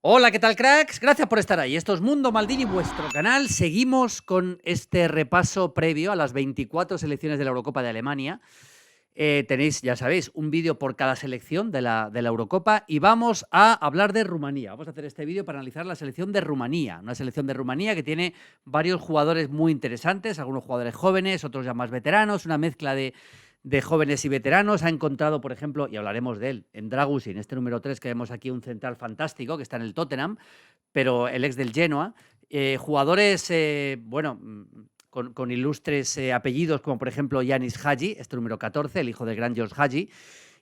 Hola, ¿qué tal, cracks? Gracias por estar ahí. Esto es Mundo Maldini, vuestro canal. Seguimos con este repaso previo a las 24 selecciones de la Eurocopa de Alemania. Tenéis, ya sabéis, un vídeo por cada selección de la Eurocopa y vamos a hablar de Rumanía. Vamos a hacer este vídeo para analizar la selección de Rumanía. Una selección de Rumanía que tiene varios jugadores muy interesantes, algunos jugadores jóvenes, otros ya más veteranos, una mezcla de jóvenes y veteranos. Ha encontrado, por ejemplo, y hablaremos de él, en Dragusin, este número 3 que vemos aquí, un central fantástico que está en el Tottenham, pero el ex del Genoa. Jugadores, con ilustres apellidos, como por ejemplo Yanis Hagi, este número 14, el hijo del gran George Hagi,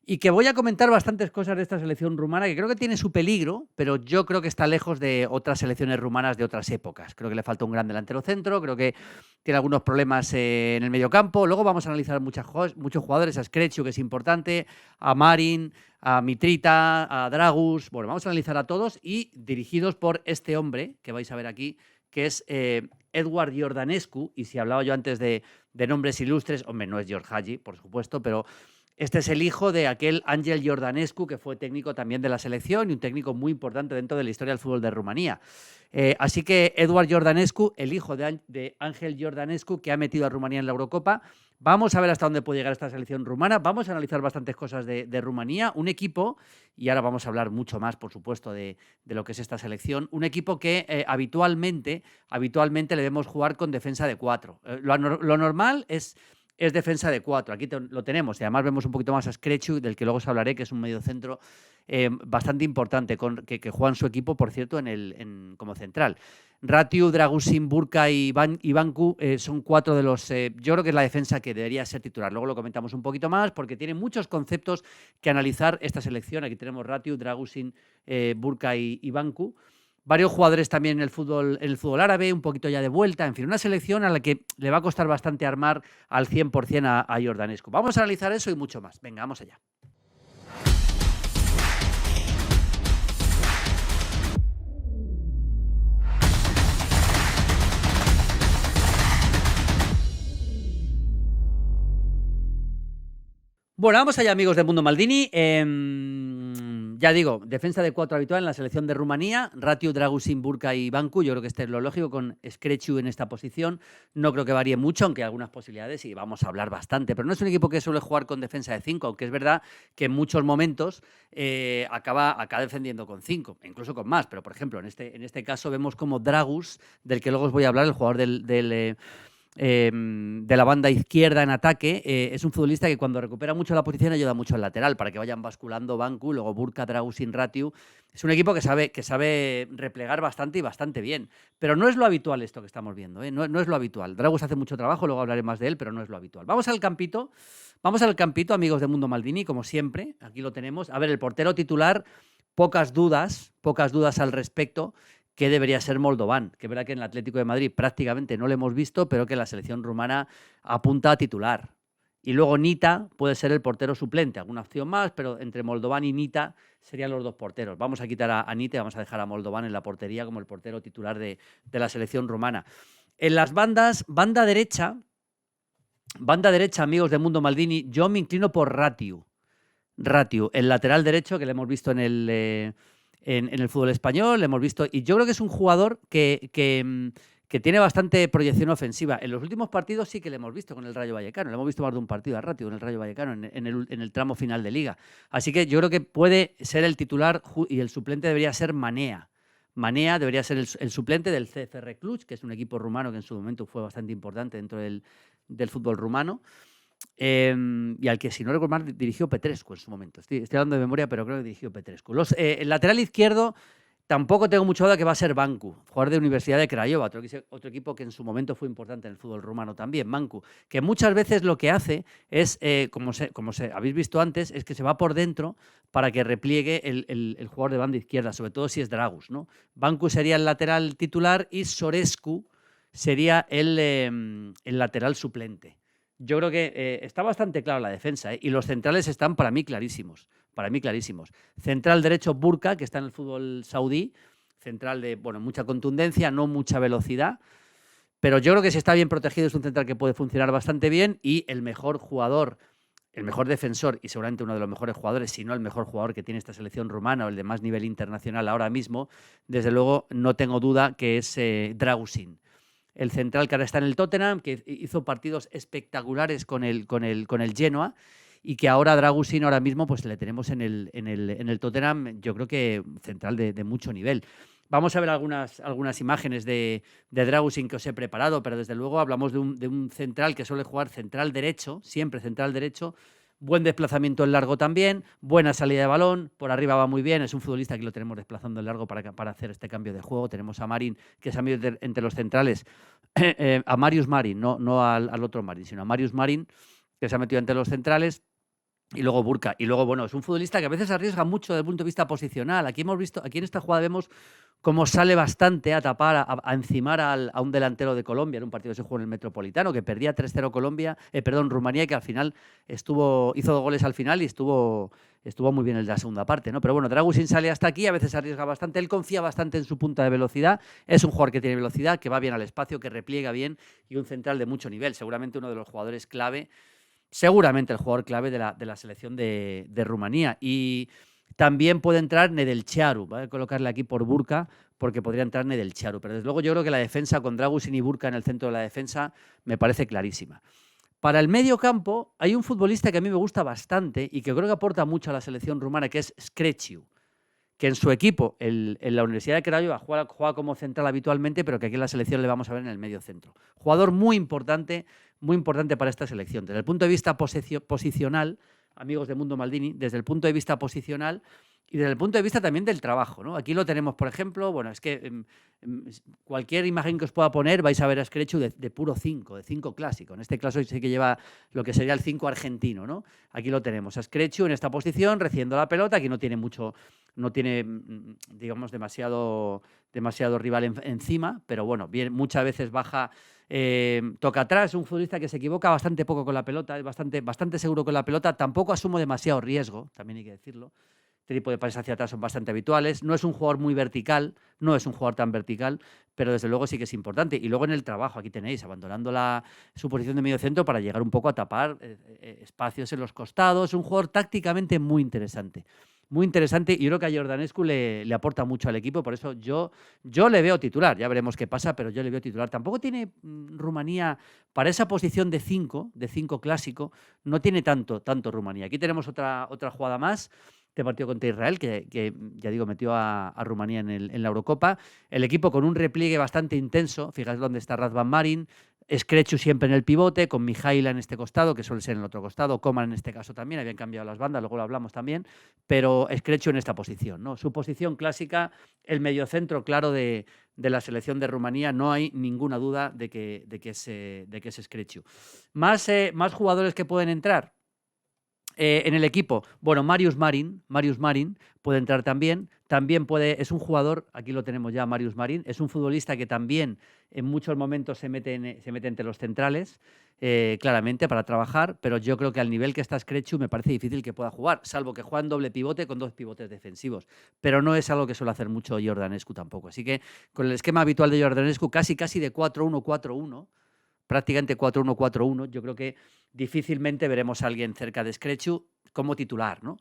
y que voy a comentar bastantes cosas de esta selección rumana, que creo que tiene su peligro, pero yo creo que está lejos de otras selecciones rumanas de otras épocas. Creo que le falta un gran delantero centro, creo que tiene algunos problemas en el mediocampo. Luego vamos a analizar muchos jugadores, a Skrečiu, que es importante, a Marin, a Mitrita, a Dragus. Bueno, vamos a analizar a todos y dirigidos por este hombre que vais a ver aquí, que es Edward Iordanescu. Y si hablaba yo antes de nombres ilustres, hombre, no es George Hagi, por supuesto, pero este es el hijo de aquel Ángel Iordanescu, que fue técnico también de la selección y un técnico muy importante dentro de la historia del fútbol de Rumanía. Así que Edward Iordanescu, el hijo de Ángel Iordanescu, que ha metido a Rumanía en la Eurocopa. Vamos a ver hasta dónde puede llegar esta selección rumana. Vamos a analizar bastantes cosas de Rumanía. Un equipo, y ahora vamos a hablar mucho más, por supuesto, de lo que es esta selección. Un equipo que habitualmente le vemos jugar con defensa de 4. Lo normal es defensa de 4. Aquí lo tenemos. Y además vemos un poquito más a Skrečiu, del que luego os hablaré, que es un mediocentro bastante importante, que juega en su equipo, por cierto, como central. Ratiu, Dragusin, Burka y Bancu son 4 de los... yo creo que es la defensa que debería ser titular. Luego lo comentamos un poquito más, porque tiene muchos conceptos que analizar esta selección. Aquí tenemos Ratiu, Dragusin, Burka y Bancu. Varios jugadores también en el fútbol árabe, un poquito ya de vuelta. En fin, una selección a la que le va a costar bastante armar al 100% a Iordanescu. Vamos a analizar eso y mucho más. Venga, vamos allá. Bueno, vamos allá, amigos del Mundo Maldini. Ya digo, defensa de 4 habitual en la selección de Rumanía. Ratiu, Dragusin, Burka y Bancu. Yo creo que este es lo lógico, con Skrečiu en esta posición. No creo que varíe mucho, aunque hay algunas posibilidades y vamos a hablar bastante. Pero no es un equipo que suele jugar con defensa de 5, aunque es verdad que en muchos momentos acaba defendiendo con 5, incluso con más. Pero, por ejemplo, en este caso vemos como Dragus, del que luego os voy a hablar, el jugador de la banda izquierda en ataque, es un futbolista que cuando recupera mucho la posición ayuda mucho al lateral para que vayan basculando Bancu, luego Burka, Dragusin, Ratiu. Es un equipo que sabe replegar bastante y bastante bien, pero no es lo habitual esto que estamos viendo, ¿eh? No es lo habitual. Dragus hace mucho trabajo, luego hablaré más de él, pero no es lo habitual. Vamos al campito, amigos de Mundo Maldini, como siempre. Aquí lo tenemos. A ver, el portero titular, pocas dudas al respecto, que debería ser Moldovan, que es verdad que en el Atlético de Madrid prácticamente no lo hemos visto, pero que la selección rumana apunta a titular. Y luego Nita puede ser el portero suplente, alguna opción más, pero entre Moldovan y Nita serían los dos porteros. Vamos a quitar a Nita y vamos a dejar a Moldovan en la portería como el portero titular de la selección rumana. En las bandas, banda derecha, amigos de Mundo Maldini, yo me inclino por Ratiu, el lateral derecho, que le hemos visto en el fútbol español, le hemos visto, y yo creo que es un jugador que tiene bastante proyección ofensiva. En los últimos partidos sí que le hemos visto con el Rayo Vallecano, le hemos visto más de un partido a Ratiu en el Rayo Vallecano, en el tramo final de Liga. Así que yo creo que puede ser el titular y el suplente debería ser Manea. Manea debería ser el suplente del CFR Cluj, que es un equipo rumano que en su momento fue bastante importante dentro del fútbol rumano. Y al que, si no recuerdo mal, dirigió Petrescu en su momento. Estoy hablando de memoria, pero creo que dirigió Petrescu. El lateral izquierdo, tampoco tengo mucha duda que va a ser Bancu, jugador de Universidad de Craiova, otro equipo que en su momento fue importante en el fútbol rumano también, Bancu, que muchas veces lo que hace es, como habéis visto antes, es que se va por dentro para que repliegue el jugador de banda izquierda, sobre todo si es Dragus, ¿no? Bancu sería el lateral titular y Sorescu sería el lateral suplente. Yo creo que está bastante clara la defensa, y los centrales están para mí clarísimos. Central derecho Burka, que está en el fútbol saudí, central de mucha contundencia, no mucha velocidad, pero yo creo que si está bien protegido es un central que puede funcionar bastante bien, y el mejor jugador el mejor defensor y seguramente uno de los mejores jugadores, si no el mejor jugador que tiene esta selección rumana o el de más nivel internacional ahora mismo, desde luego no tengo duda que es Dragusin. El central que ahora está en el Tottenham, que hizo partidos espectaculares con el Genoa, y que ahora Dragusin ahora mismo pues le tenemos en el Tottenham, yo creo que central de mucho nivel. Vamos a ver algunas imágenes de Dragusin que os he preparado, pero desde luego hablamos de un central que suele jugar central derecho, siempre central derecho, buen desplazamiento en largo también, buena salida de balón, por arriba va muy bien, es un futbolista que lo tenemos desplazando en largo para hacer este cambio de juego. Tenemos a Marin, que es amigo entre los centrales, a Marius Marin, no al otro Marin, sino a Marius Marin, que se ha metido entre los centrales. Y luego Burka. Y luego, bueno, es un futbolista que a veces arriesga mucho desde el punto de vista posicional. Aquí hemos visto, aquí en esta jugada vemos cómo sale bastante a tapar, a encimar a un delantero de Colombia en un partido que se jugó en el Metropolitano, que perdía 3-0 Rumanía, y que al final hizo 2 goles al final y estuvo muy bien el de la segunda parte, ¿no? Pero bueno, Dragusin sale hasta aquí, a veces arriesga bastante, él confía bastante en su punta de velocidad, es un jugador que tiene velocidad, que va bien al espacio, que repliega bien y un central de mucho nivel, seguramente uno de los jugadores clave. Seguramente el jugador clave de la selección de Rumanía. Y también puede entrar Nedelcharu. Voy a colocarle aquí por Burka, porque podría entrar Nedelcharu. Pero desde luego yo creo que la defensa con Dragusin y Burka en el centro de la defensa me parece clarísima. Para el medio campo hay un futbolista que a mí me gusta bastante y que creo que aporta mucho a la selección rumana, que es Screciu, que en su equipo, en la Universidad de Craiova, juega como central habitualmente, pero que aquí en la selección le vamos a ver en el medio centro. Jugador muy importante para esta selección. Desde el punto de vista posicional, amigos de Mundo Maldini, desde el punto de vista posicional y desde el punto de vista también del trabajo, ¿no? Aquí lo tenemos, por ejemplo, bueno, es que cualquier imagen que os pueda poner vais a ver a Screciu de puro 5, de 5 clásico. En este caso sí que lleva lo que sería el 5 argentino, ¿no? Aquí lo tenemos, a Screciu en esta posición, recibiendo la pelota. Aquí no tiene, digamos, demasiado rival encima, pero bueno, bien, muchas veces baja, toca atrás. Es un futbolista que se equivoca bastante poco con la pelota, es bastante seguro con la pelota, tampoco asumo demasiado riesgo, también hay que decirlo. Este tipo de pases hacia atrás son bastante habituales. No es un jugador muy vertical, no es un jugador tan vertical, pero desde luego sí que es importante. Y luego en el trabajo, aquí tenéis, abandonando su posición de medio centro para llegar un poco a tapar espacios en los costados. Un jugador tácticamente muy interesante. Muy interesante, y yo creo que a Iordanescu le aporta mucho al equipo, por eso yo le veo titular. Ya veremos qué pasa, pero yo le veo titular. Tampoco tiene Rumanía, para esa posición de 5 clásico, no tiene tanto Rumanía. Aquí tenemos otra jugada más, este partido contra Israel, que ya digo, metió a Rumanía en la Eurocopa. El equipo con un repliegue bastante intenso, fijaos dónde está Razvan Marin, Screciu siempre en el pivote, con Mijaila en este costado, que suele ser en el otro costado, Coman en este caso también, habían cambiado las bandas, luego lo hablamos también, pero Screciu en esta posición, ¿no? Su posición clásica, el mediocentro claro de la selección de Rumanía, no hay ninguna duda de que es Screciu. Más jugadores que pueden entrar en el equipo. Bueno, Marius Marin puede entrar también. Es un jugador, aquí lo tenemos ya, Marius Marin, es un futbolista que también en muchos momentos se mete entre los centrales, claramente, para trabajar, pero yo creo que al nivel que está Screciu me parece difícil que pueda jugar, salvo que juegue en doble pivote con 2 pivotes defensivos, pero no es algo que suele hacer mucho Iordanescu tampoco. Así que con el esquema habitual de Iordanescu, casi de 4-1-4-1, prácticamente 4-1-4-1, yo creo que difícilmente veremos a alguien cerca de Screciu como titular, ¿no?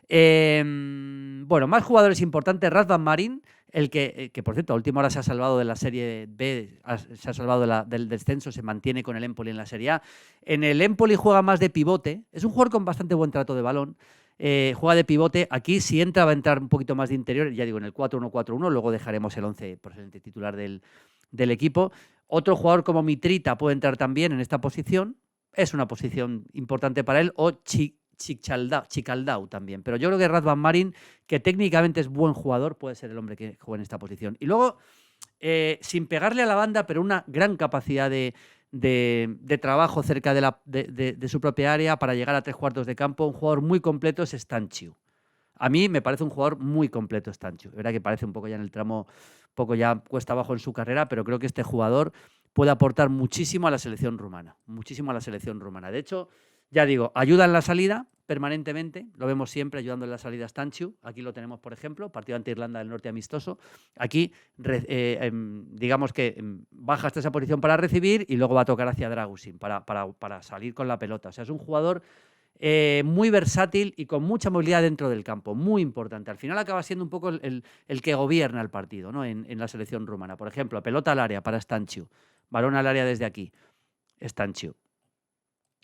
Bueno, más jugadores importantes. Razvan Marin, el que por cierto a última hora se ha salvado de la Serie B, se ha salvado del descenso, se mantiene con el Empoli en la Serie A. En el Empoli juega más de pivote, es un jugador con bastante buen trato de balón, juega de pivote. Aquí si entra va a entrar un poquito más de interior, ya digo, en el 4-1-4-1, luego dejaremos el 11 posiblemente titular del equipo. Otro jugador como Mitrita puede entrar también en esta posición, es una posición importante para él, o Chicaldau también. Pero yo creo que Razvan Marin, que técnicamente es buen jugador, puede ser el hombre que juega en esta posición. Y luego, sin pegarle a la banda, pero una gran capacidad de trabajo cerca de su propia área para llegar a 3 cuartos de campo, un jugador muy completo es Stanciu. A mí me parece un jugador muy completo Stanciu. Es verdad que parece un poco ya en el tramo, poco ya cuesta abajo en su carrera, pero creo que este jugador puede aportar muchísimo a la selección rumana. Muchísimo a la selección rumana. De hecho, ya digo, ayuda en la salida permanentemente, lo vemos siempre ayudando en la salida Stanciu. Aquí lo tenemos, por ejemplo, partido ante Irlanda del Norte amistoso. Aquí, digamos que baja hasta esa posición para recibir y luego va a tocar hacia Dragusin para salir con la pelota. O sea, es un jugador muy versátil y con mucha movilidad dentro del campo, muy importante. Al final acaba siendo un poco el que gobierna el partido, ¿no? En la selección rumana. Por ejemplo, pelota al área para Stanciu, balón al área desde aquí, Stanciu.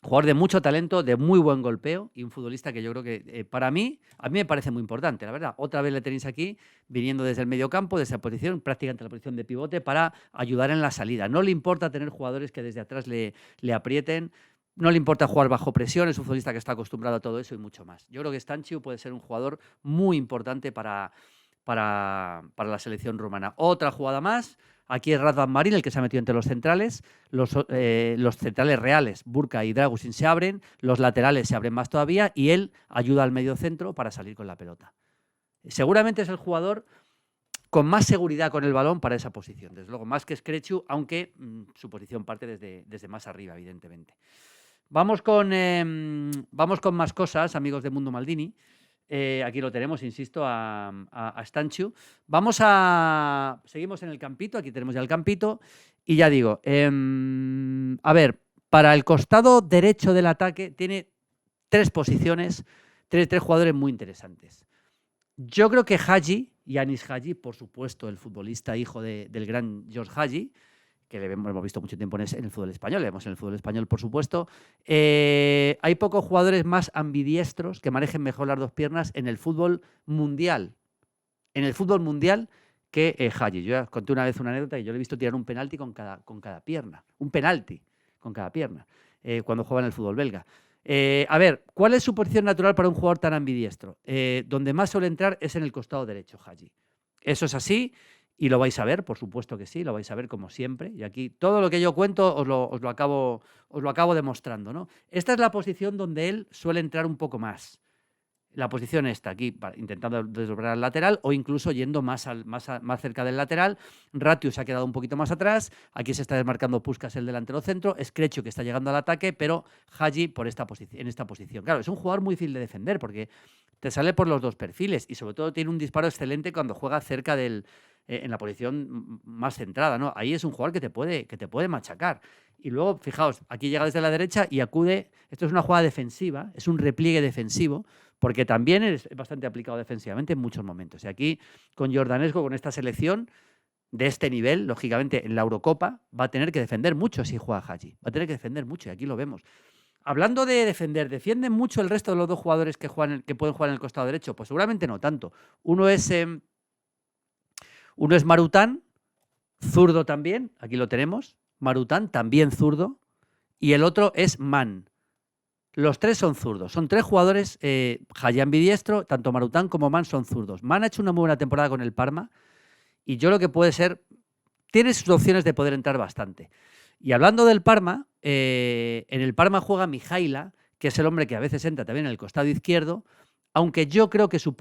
Jugador de mucho talento, de muy buen golpeo y un futbolista que yo creo que a mí me parece muy importante, la verdad. Otra vez le tenéis aquí, viniendo desde el medio campo, desde esa posición, prácticamente la posición de pivote, para ayudar en la salida. No le importa tener jugadores que desde atrás le aprieten, no le importa jugar bajo presión, es un futbolista que está acostumbrado a todo eso y mucho más. Yo creo que Stanciu puede ser un jugador muy importante para la selección rumana. Otra jugada más. Aquí es Razvan Marin el que se ha metido entre los centrales. Los centrales reales, Burka y Dragusin, se abren. Los laterales se abren más todavía. Y él ayuda al medio centro para salir con la pelota. Seguramente es el jugador con más seguridad con el balón para esa posición. Desde luego, más que Skrechu, aunque su posición parte desde más arriba, evidentemente. Vamos con más cosas, amigos de Mundo Maldini. Aquí lo tenemos, insisto, a Stanciu. Seguimos en el campito, aquí tenemos ya el campito. Y ya digo, a ver, para el costado derecho del ataque tiene tres posiciones, tres jugadores muy interesantes. Yo creo que Hagi, Yanis Hagi, por supuesto, el futbolista hijo del gran George Hagi, que le hemos visto mucho tiempo en el fútbol español, le vemos en el fútbol español, por supuesto. Hay pocos jugadores más ambidiestros que manejen mejor las dos piernas en el fútbol mundial. En el fútbol mundial que Hagi. Yo ya conté una vez una anécdota y yo le he visto tirar un penalti con cada pierna. Un penalti con cada pierna cuando juega en el fútbol belga. A ver, ¿cuál es su posición natural para un jugador tan ambidiestro? Donde más suele entrar es en el costado derecho, Hagi. Eso es así. Y lo vais a ver, por supuesto que sí, lo vais a ver como siempre. Y aquí todo lo que yo cuento os lo acabo demostrando, ¿no? Esta es la posición donde él suele entrar un poco más. La posición esta, aquí, intentando desdoblar al lateral o incluso yendo más cerca del lateral. Ratiu se ha quedado un poquito más atrás. Aquí se está desmarcando Puskás, el delantero centro. Skrechu, que está llegando al ataque, pero Hagi en esta posición. Claro, es un jugador muy difícil de defender porque te sale por los dos perfiles y sobre todo tiene un disparo excelente cuando juega cerca en la posición más centrada, ¿no? Ahí es un jugador que te puede machacar. Y luego, fijaos, aquí llega desde la derecha y acude. Esto es una jugada defensiva, es un repliegue defensivo, porque también es bastante aplicado defensivamente en muchos momentos. Y aquí, con Jordanesco, con esta selección de este nivel, lógicamente, en la Eurocopa, va a tener que defender mucho si juega Hagi. Va a tener que defender mucho, y aquí lo vemos. Hablando de defender, ¿defienden mucho el resto de los dos jugadores que pueden jugar en el costado derecho? Pues seguramente no tanto. Uno es Marután, zurdo también, aquí lo tenemos. Marután, también zurdo. Y el otro es Man. Los tres son zurdos. Son tres jugadores, Hagi ambidiestro, tanto Marután como Man son zurdos. Man ha hecho una muy buena temporada con el Parma y yo creo que puede ser, tiene sus opciones de poder entrar bastante. Y hablando del Parma, en el Parma juega Mihaila, que es el hombre que a veces entra también en el costado izquierdo, aunque yo creo que su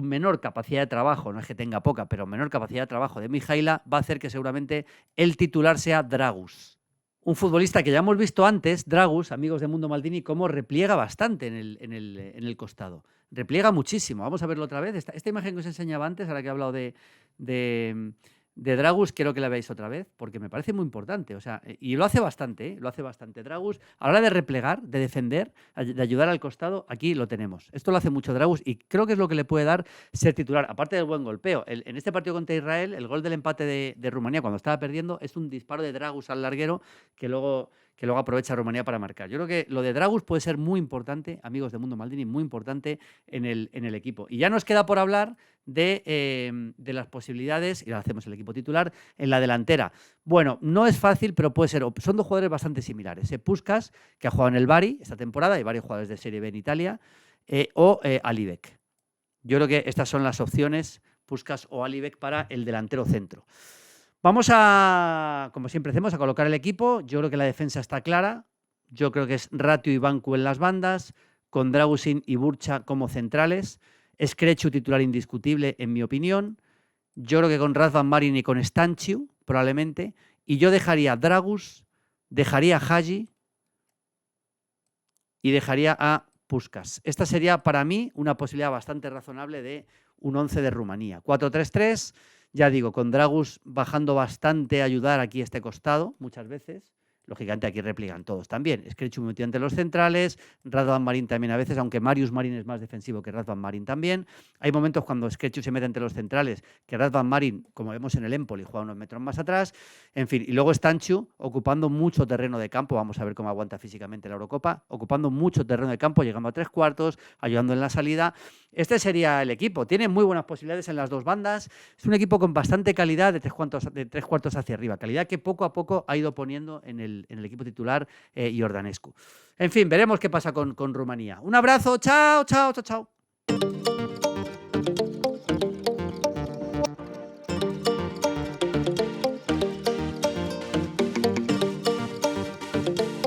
menor capacidad de trabajo, no es que tenga poca, pero menor capacidad de trabajo de Mihaila va a hacer que seguramente el titular sea Dragus. Un futbolista que ya hemos visto antes, Dragus, amigos de Mundo Maldini, cómo repliega bastante en el costado. Repliega muchísimo. Vamos a verlo otra vez. Esta imagen que os enseñaba antes, ahora que he hablado de Dragus, quiero que la veáis otra vez, porque me parece muy importante. O sea, y lo hace bastante, lo hace bastante. Dragus, a la hora de replegar, de defender, de ayudar al costado, aquí lo tenemos. Esto lo hace mucho Dragus y creo que es lo que le puede dar ser titular, aparte del buen golpeo. En este partido contra Israel, el gol del empate de Rumanía, cuando estaba perdiendo, es un disparo de Dragus al larguero que luego aprovecha Rumanía para marcar. Yo creo que lo de Dragus puede ser muy importante, amigos de Mundo Maldini, muy importante en el equipo. Y ya nos queda por hablar de las posibilidades, y ahora hacemos el equipo titular, en la delantera. Bueno, no es fácil, pero puede ser. Son dos jugadores bastante similares. Puskás, que ha jugado en el Bari esta temporada, hay varios jugadores de Serie B en Italia, o Alibek. Yo creo que estas son las opciones, Puskás o Alibek, para el delantero centro. Vamos como siempre hacemos, a colocar el equipo. Yo creo que la defensa está clara. Yo creo que es Ratiu y Bancu en las bandas, con Dragusin y Burcha como centrales. Skrechu titular indiscutible, en mi opinión. Yo creo que con Razvan Marin y con Stanciu, probablemente. Y yo dejaría Dragus, dejaría Hagi y dejaría a Puskás. Esta sería para mí una posibilidad bastante razonable de un 11 de Rumanía. 4-3-3, ya digo, con Dragus bajando bastante a ayudar aquí este costado, muchas veces. Lógicamente aquí replican todos también. Skriniar muy metido entre los centrales, Radvan Marin también a veces, aunque Marius Marin es más defensivo que Radvan Marin también. Hay momentos cuando Skriniar se mete entre los centrales, que Radvan Marin, como vemos en el Empoli, juega unos metros más atrás. En fin, y luego Stanciu ocupando mucho terreno de campo, vamos a ver cómo aguanta físicamente la Eurocopa, ocupando mucho terreno de campo, llegando a 3/4, ayudando en la salida. Este sería el equipo. Tiene muy buenas posibilidades en las dos bandas. Es un equipo con bastante calidad de 3/4 hacia arriba. Calidad que poco a poco ha ido poniendo en el equipo titular Iordanescu. En fin, veremos qué pasa con Rumanía. Un abrazo. Chao, chao, chao, chao.